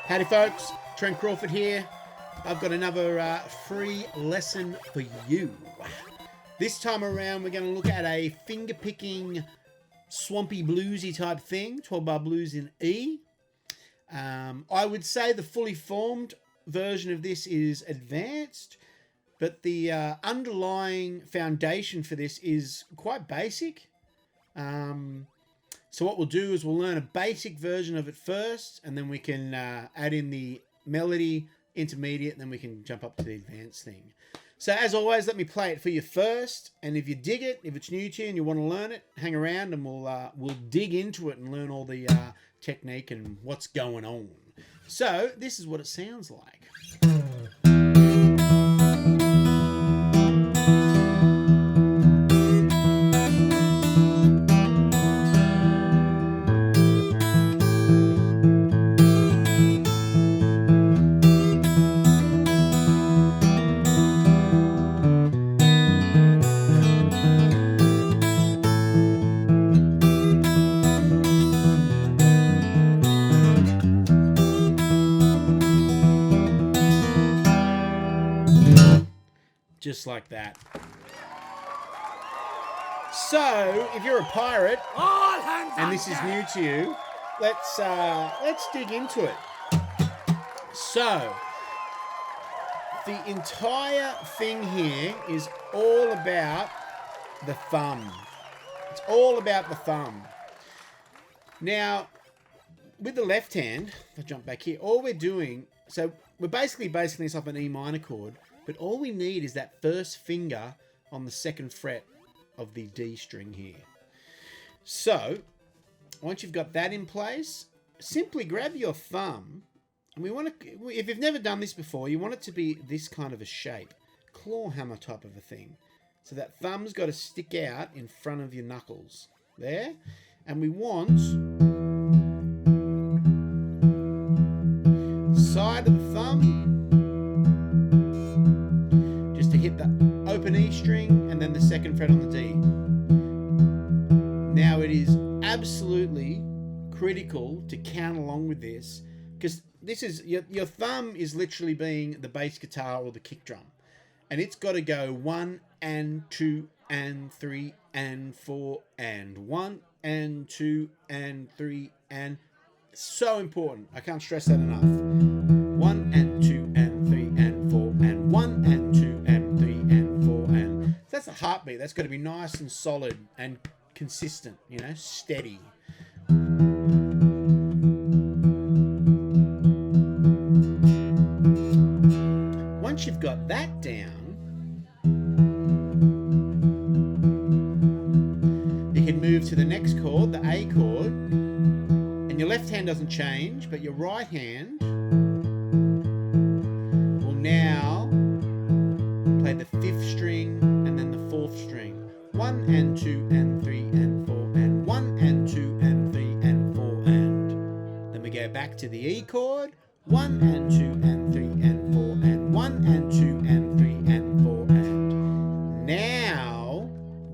Howdy folks, Trent Crawford here. I've got another free lesson for you. This time around we're going to look at a finger-picking, swampy bluesy type thing, 12-bar blues in E. I would say the fully formed version of this is advanced, but the underlying foundation for this is quite basic. So what we'll do is we'll learn a basic version of it first, and then we can add in the melody, intermediate, and then we can jump up to the advanced thing. So as always, let me play it for you first, and if you dig it, if it's new to you and you want to learn it, hang around and we'll dig into it and learn all the technique and what's going on. So this is what it sounds like. Just like that. So, if you're a pirate and this is new to you, let's dig into it. So, the entire thing here is all about the thumb. It's all about the thumb. Now, with the left hand, if I jump back here, all we're doing, so we're basically basing this off an E minor chord, but all we need is that first finger on the second fret of the D string here. So, once you've got that in place, simply grab your thumb, and we want to, if you've never done this before, you want it to be this kind of a shape, claw hammer type of a thing. So that thumb's got to stick out in front of your knuckles, there, and we want side of the thumb, hit the open E string and then the second fret on the D. Now it is absolutely critical to count along with this, because this is your thumb is literally being the bass guitar or the kick drum, and it's got to go 1 and 2 and 3 and 4 and 1 and 2 and 3 and so important. I can't stress that enough. 1 and 2 and 3 and 4 and 1 and 2 and 3 and 4 and that's a heartbeat. That's got to be nice and solid and consistent, you know, steady. Once you've got that down, you can move to the next chord, the A chord, and your left hand doesn't change, but your right hand will now play the 5th string and then the 4th string. 1 and 2 and 3 and 4 and 1 and 2 and 3 and 4 and then we go back to the E chord. 1 and 2 and 3 and 4 and 1 and 2 and 3 and 4 and now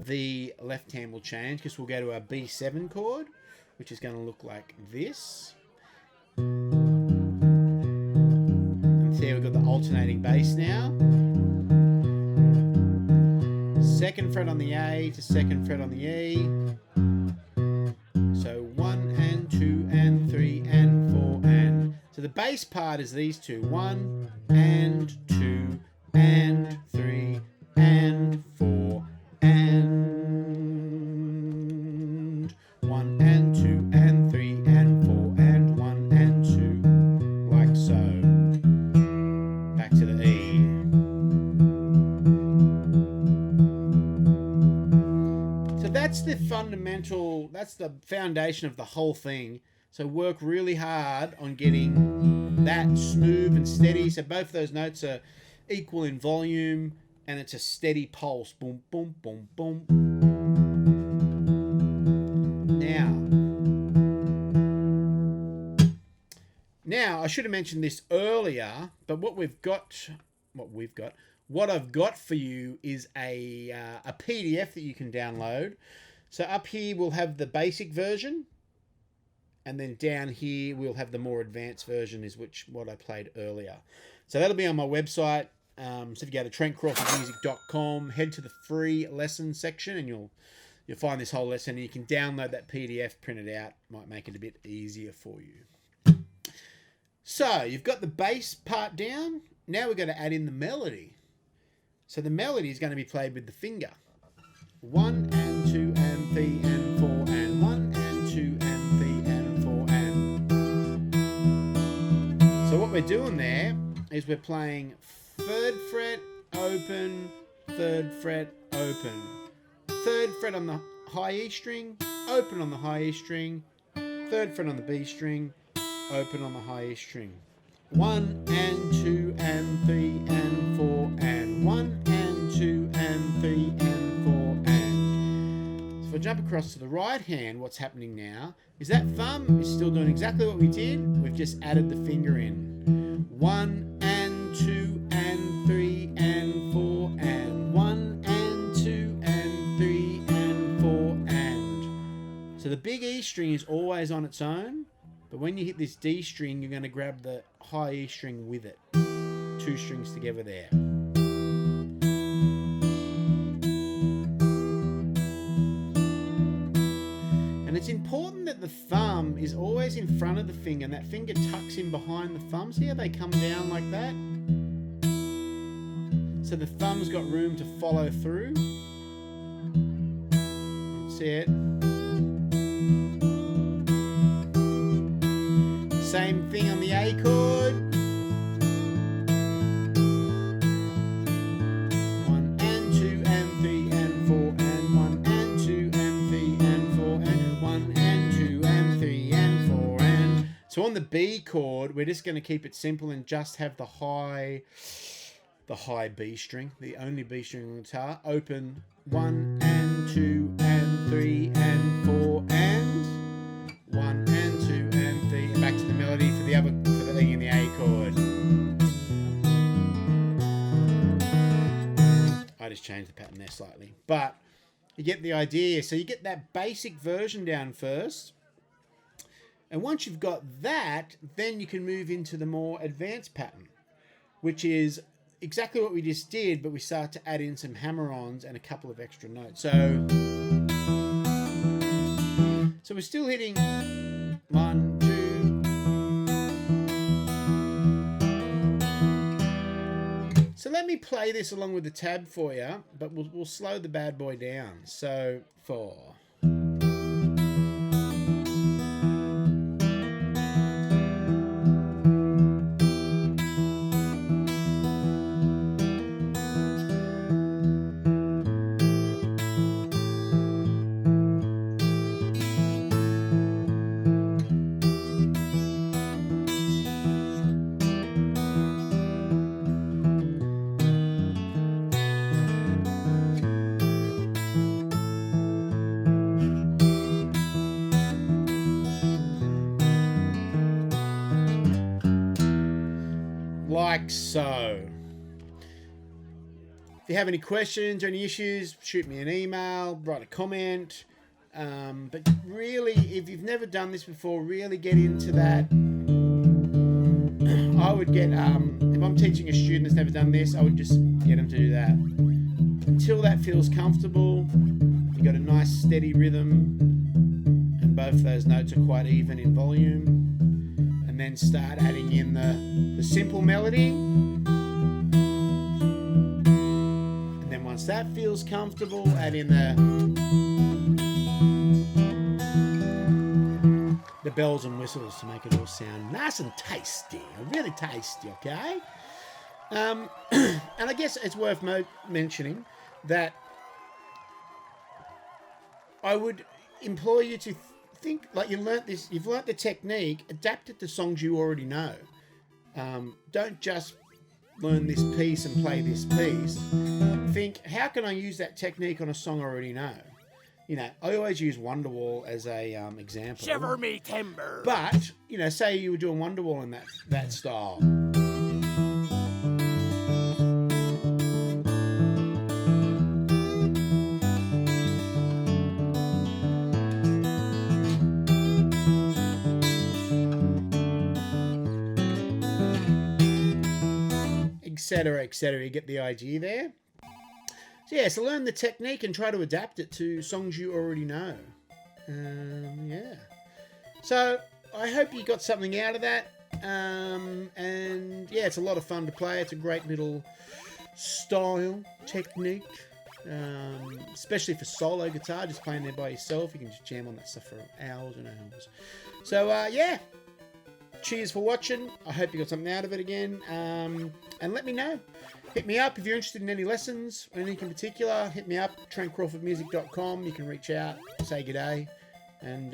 the left hand will change because we'll go to our B7 chord, which is going to look like this. And see, we've got the alternating bass now. Second fret on the A to second fret on the E. So 1 and 2 and 3 and 4 and... So the bass part is these two. 1 and 2 and 3 and 4 and 1 and 2 and 3 and 4 and 1 and 2, like so. Back to the E. So that's the fundamental, that's the foundation of the whole thing. So work really hard on getting that smooth and steady. So both those notes are equal in volume and it's a steady pulse. Boom, boom, boom, boom. Now I should have mentioned this earlier, but what I've got for you is a PDF that you can download. So up here we'll have the basic version, And then down here, we'll have the more advanced version, is what I played earlier. So that'll be on my website. So if you go to TrentCrawfordMusic.com, head to the free lesson section, and you'll find this whole lesson. And you can download that PDF, print it out. Might make it a bit easier for you. So you've got the bass part down. Now we're going to add in the melody. So the melody is going to be played with the finger. 1 and 2 and 3 and 4 and 1 and 2 and 3 and 4 and. So what we're doing there is we're playing 3rd fret open, 3rd fret open, 3rd fret on the high E string, open on the high E string, 3rd fret on the B string, open on the high E string. 1 and 2 and 3 and 4 and 1 and 2 and 3 and 4 and. So if I jump across to the right hand, what's happening now is that thumb is still doing exactly what we did. We've just added the finger in. 1 and 2 and 3 and 4 and 1 and 2 and 3 and 4 and. So the big E string is always on its own. But when you hit this D string, you're going to grab the high E string with it. 2 strings together there. And it's important that the thumb is always in front of the finger, and that finger tucks in behind the thumb. See how they come down like that? So the thumb's got room to follow through. See it? Same thing on the A chord. 1 and 2 and 3 and 4 and 1 and 2 and 3 and 4 and 1 and 2 and 3 and 4 and. So on the B chord, we're just going to keep it simple and just have the high B string, the only B string on the guitar. Open 1 and 2 and 3 and 4 and 1 and 2 and 3, and back to the melody for the thing in the A chord. I just changed the pattern there slightly, but you get the idea. So you get that basic version down first, and once you've got that, then you can move into the more advanced pattern, which is exactly what we just did, but we start to add in some hammer-ons and a couple of extra notes. So we're still hitting 1, 2. So let me play this along with the tab for you, but we'll slow the bad boy down. So 4. Like so. If you have any questions or any issues, shoot me an email, write a comment. But really, if you've never done this before, really get into that. I would get, if I'm teaching a student that's never done this, I would just get them to do that. Until that feels comfortable, you've got a nice steady rhythm, and both those notes are quite even in volume. And then start adding in the simple melody. And then once that feels comfortable, add in the bells and whistles to make it all sound nice and tasty, really tasty, okay? And I guess it's worth mentioning that I would implore you to think like you've learnt the technique, adapt it to songs you already know. Don't just learn this piece and play this piece. Think, how can I use that technique on a song I already know? You know, I always use Wonderwall as a example. Shiver me timber. But, you know, say you were doing Wonderwall in that style. etc., etc. You get the idea there. So yeah, so learn the technique and try to adapt it to songs you already know. Yeah. So I hope you got something out of that. And yeah, it's a lot of fun to play. It's a great little style, technique, especially for solo guitar, just playing there by yourself. You can just jam on that stuff for hours and hours. So yeah, cheers for watching. I hope you got something out of it again. And let me know. Hit me up if you're interested in any lessons or anything in particular. Hit me up, trentcrawfordmusic.com. You can reach out, say g'day, and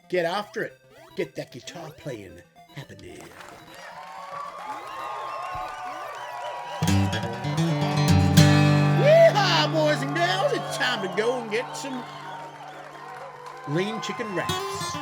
get after it. Get that guitar playing happening. Yeehaw, boys and girls. It's time to go and get some lean chicken wraps.